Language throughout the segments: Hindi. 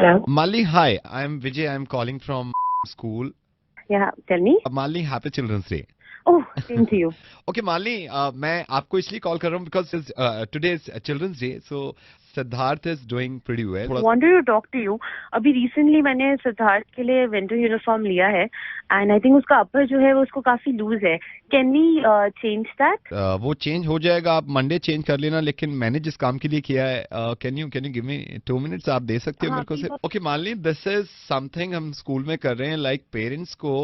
Hello. Mali, hi. I'm Vijay. I'm calling from school. Yeah, tell me. Mali, happy Children's Day. Oh, same to you. Okay Malini, मैं आपको इसलिए कॉल कर रहा हूँ because today is children's day, so Siddharth is doing pretty well. Wanted to talk to you. अभी रिसेंटली मैंने सिद्धार्थ के लिए विंटर यूनिफॉर्म लिया है एंड आई थिंक उसका अपर जो है वो उसको काफी लूज है. Can we change that? वो चेंज हो जाएगा, आप मंडे चेंज कर लेना. लेकिन मैंने जिस काम के लिए किया है, can you give me 2 minutes? आप दे सकते हो मेरे को? सिर्फ okay Malini, this is something हम स्कूल में कर रहे हैं. लाइक पेरेंट्स को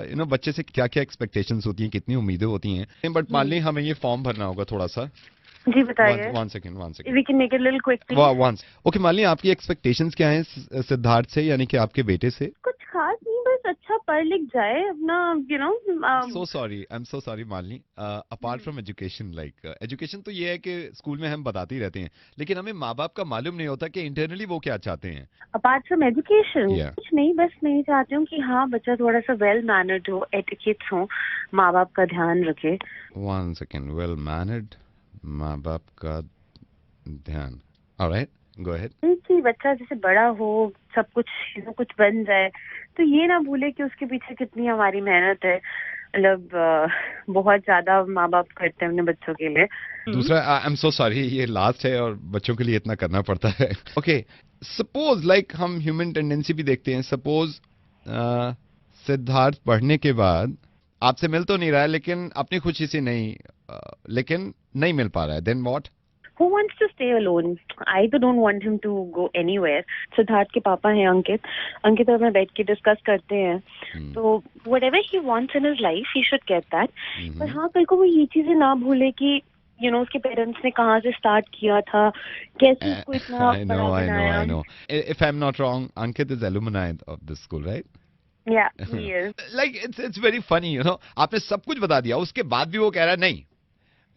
यू नो बच्चे से क्या क्या एक्सपेक्टेशंस होती हैं, कितनी उम्मीदें होती हैं. बट मालिनी, हमें ये फॉर्म भरना होगा थोड़ा सा. जी बताइए. One second. We can make it a little quick. Once okay Malini, आपकी एक्सपेक्टेशंस क्या हैं सिद्धार्थ से, यानी कि आपके बेटे से? कुछ खास नहीं, बस अच्छा पढ़ लिख जाए अपना, you know. So sorry, I am so sorry Malini. Apart from education, like education तो ये है कि स्कूल में हम बताते ही रहते हैं, लेकिन हमें माँ बाप का मालूम नहीं होता कि इंटरनली वो क्या चाहते हैं. Apart from education Yeah. कुछ नहीं, बस मैं ये चाहती हूँ कि हाँ बच्चा थोड़ा सा वेल मैनर्ड हो, एटिकेट्स हो, माँ बाप का ध्यान रखे. One second. वेल मैनर्ड, माँ बाप का ध्यान. Alright, go ahead. कि बच्चा जैसे बड़ा हो, सब कुछ कुछ बन जाए, तो ये ना भूले कि उसके पीछे कितनी हमारी मेहनत है. मतलब बहुत ज्यादा माँ बाप करते हैं अपने बच्चों के लिए. दूसरा, आई एम सो सॉरी, ये लास्ट है और बच्चों के लिए इतना करना पड़ता है. ओके, सपोज लाइक हम ह्यूमन टेंडेंसी भी देखते हैं. सपोज सिद्धार्थ पढ़ने के बाद आपसे मिल तो नहीं रहा है, लेकिन अपनी खुशी से नहीं, लेकिन नहीं मिल पा रहा है. Then what? Who wants to stay alone? I तो don't want him to go anywhere. Siddharth के पापा हैं अंकित. अंकित और मैं बैठ के डिस्कस करते हैं. तो whatever he wants in his life, he should get that. पर हाँ, कल को वो ये चीजें ना भूले कि you know उसके पेरेंट्स ने कहाँ से स्टार्ट किया था, कैसे उसको इतना I बड़ा know. बनाया. If I'm not wrong, Ankit is alumni of this school, right? Yeah, he is. Like it's very funny, you know. आपने सब कुछ बता दिया, उसके बाद भी वो कह रहा है नहीं,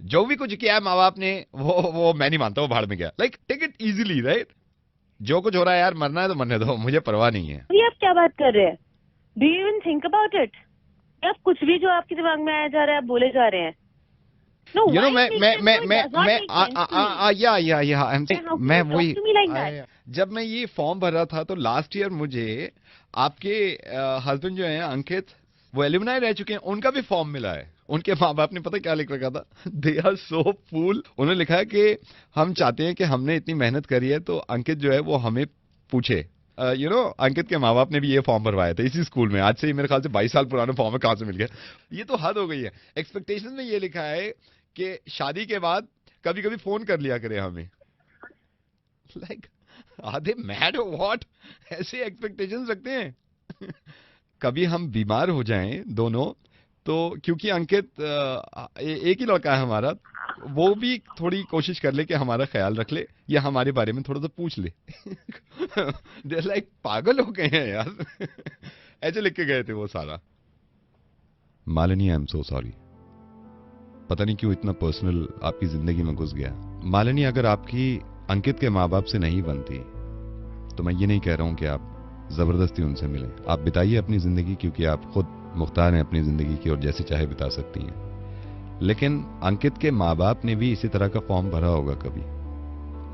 जो भी कुछ किया है माँ बाप ने, वो मैं नहीं मानता, वो भाड़ में गया. Like take it easily, right? जो कुछ हो रहा है यार, मरना है तो मरने दो, मुझे परवाह नहीं है. ये आप क्या बात कर रहे हैं? Do you even think about it? आप कुछ भी जो आपके दिमाग में आया जा रहा है आप बोले जा रहे हैं. No, You know, why it makes sense? No, it does not make sense to me. मैं How वही, to me like that? जब मैं ये फॉर्म भर रहा था तो लास्ट ईयर मुझे आपके हस्बैंड जो हैं अंकित, वो एल्यूमनाई रह चुके हैं, उनका भी फॉर्म मिला है. उनके माँ बाप ने पता क्या लिख रखा था? दे आर सो फूल. उन्होंने लिखा है कि हम चाहते हैं कि हमने इतनी मेहनत करी है तो अंकित जो है वो हमें पूछे. यू नो, अंकित के माँ बाप ने भी ये फॉर्म भरवाया था इसी स्कूल में. आज से ही मेरे ख्याल से 22 साल पुराना फॉर्म है, कहाँ से मिल गया? ये तो हद हो गई है. एक्सपेक्टेशन में ये लिखा है कि शादी के बाद कभी कभी फोन कर लिया करे हमें. लाइक आर दे मैड और व्हाट? ऐसे एक्सपेक्टेशंस रखते हैं. कभी हम बीमार हो जाएं दोनों, तो क्योंकि अंकित एक ही लड़का है हमारा, वो भी थोड़ी कोशिश कर ले कि हमारा ख्याल रख ले या हमारे बारे में थोड़ा सा पूछ ले. दे लाइक पागल हो गए हैं यार. ऐसे लिख के गए थे वो सारा. Malini, I am so sorry. पता नहीं क्यों इतना पर्सनल आपकी जिंदगी में घुस गया. मालिनी, अगर आपकी अंकित के माँ बाप से नहीं बनती तो मैं ये नहीं कह रहा हूं कि आप जबरदस्ती उनसे मिलें. आप बिताइए अपनी जिंदगी, क्योंकि आप खुद मुख्तार हैं अपनी जिंदगी की और जैसे चाहे बिता सकती हैं. लेकिन अंकित के माँ बाप ने भी इसी तरह का फॉर्म भरा होगा कभी,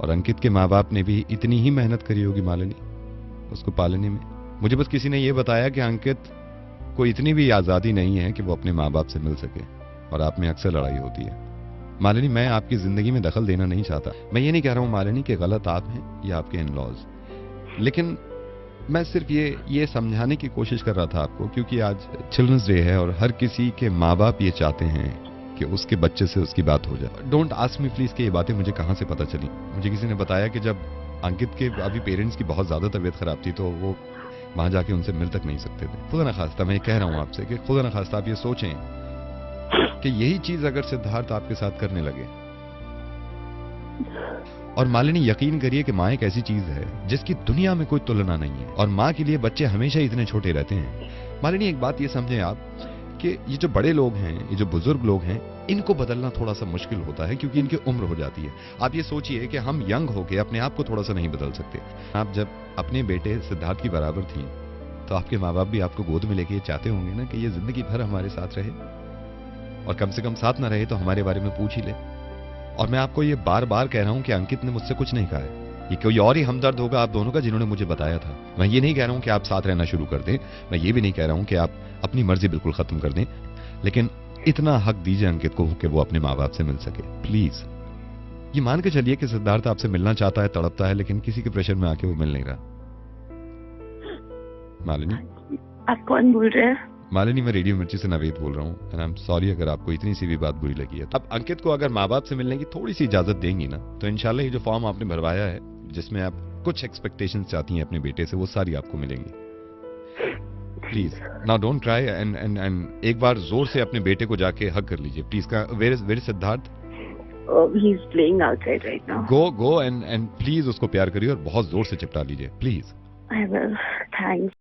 और अंकित के माँ बाप ने भी इतनी ही मेहनत करी होगी मालिनी उसको पालने में. मुझे बस किसी ने यह बताया कि अंकित को इतनी भी आज़ादी नहीं है कि वो अपने माँ बाप से मिल सके, और आप में अक्सर लड़ाई होती है. मालिनी, मैं आपकी जिंदगी में दखल देना नहीं चाहता. मैं ये नहीं कह रहा हूं मालिनी कि गलत आप हैं या आपके इन लॉज, लेकिन मैं सिर्फ ये समझाने की कोशिश कर रहा था आपको, क्योंकि आज चिल्ड्रंस डे है और हर किसी के माँ बाप ये चाहते हैं कि उसके बच्चे से उसकी बात हो जाए. डोंट आस्क मी प्लीज कि ये बातें मुझे कहाँ से पता चली. मुझे किसी ने बताया कि जब अंकित के अभी पेरेंट्स की बहुत ज्यादा तबीयत खराब थी तो वो वहां जाके उनसे मिल तक नहीं सकते थे. खुदा न खास्ता मैं कह रहा हूँ आपसे कि खुदा न खास्ता आप ये सोचें कि यही चीज अगर सिद्धार्थ आपके साथ करने लगे. और मालिनी, यकीन करिए कि माँ एक ऐसी चीज है जिसकी दुनिया में कोई तुलना नहीं है, और माँ के लिए बच्चे हमेशा इतने छोटे रहते हैं. मालिनी, एक बात ये समझें आप कि ये जो बड़े लोग हैं, ये जो बुजुर्ग लोग हैं, इनको बदलना थोड़ा सा मुश्किल होता है क्योंकि इनकी उम्र हो जाती है. आप ये सोचिए कि हम यंग होके अपने आप को थोड़ा सा नहीं बदल सकते. आप जब अपने बेटे सिद्धार्थ की बराबर थी तो आपके माँ बाप भी आपको गोद में लेके चाहते होंगे ना कि ये जिंदगी भर हमारे साथ रहे, और कम से कम साथ ना रहे तो हमारे बारे में पूछ ही ले. और मैं आपको ये बार बार कह रहा हूं कि अंकित ने मुझसे कुछ नहीं कहा है. ये कोई और ही हमदर्द होगा आप दोनों का जिन्होंने मुझे बताया था। मैं ये नहीं कह रहा हूं कि आप साथ रहना शुरू कर दें, मैं ये भी नहीं कह रहा हूं कि आप अपनी मर्जी बिल्कुल खत्म कर दें, लेकिन इतना हक दीजिए अंकित को कि वो अपने माँ बाप से मिल सके प्लीज। ये मान के चलिए कि सिद्धार्थ आपसे मिलना चाहता है, तड़पता है, लेकिन किसी के प्रेशर में आके वो मिल नहीं रहा। मालिनी, आप कौन बोल रहे हैं? मालिनी, मैं रेडियो मिर्ची से नवेद बोल रहा हूँ एंड आई एम सॉरी अगर आपको इतनी सी भी बात बुरी लगी है। अब अंकित को अगर माँ बाप से मिलने की थोड़ी सी इजाजत देंगी ना, तो इंशाल्लाह ये जो फॉर्म आपने भरवाया है जिसमें आप कुछ एक्सपेक्टेशंस चाहती हैं अपने बेटे से, वो सारी आपको मिलेंगी। Please now don't cry and एक बार जोर से अपने बेटे को जाके हग कर लीजिए please. Where is Siddharth? He is playing outside right now. Go and please उसको प्यार करिए और बहुत जोर से चिपटा लीजिए प्लीज। I will, thanks.